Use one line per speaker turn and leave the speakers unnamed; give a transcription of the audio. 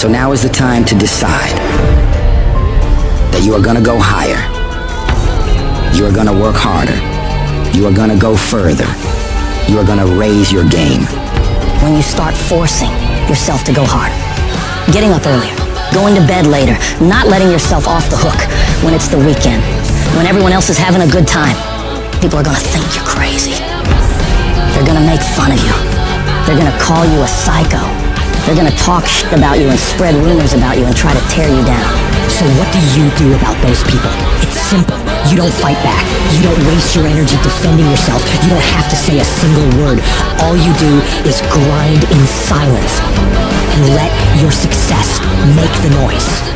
So now is the time to decide that you are gonna go higher. You are gonna work harder. You are gonna go further. You are gonna raise your game.
When you start forcing yourself to go harder, getting up earlier, going to bed later, not letting yourself off the hook when it's the weekend, when everyone else is having a good time, people are gonna think you're crazy. They're gonna make fun of you. They're gonna call you a psycho. They're gonna talk shit about you and spread rumors about you and try to tear you down.
So what do you do about those people? It's simple. You don't fight back. You don't waste your energy defending yourself. You don't have to say a single word. All you do is grind in silence and let your success make the noise.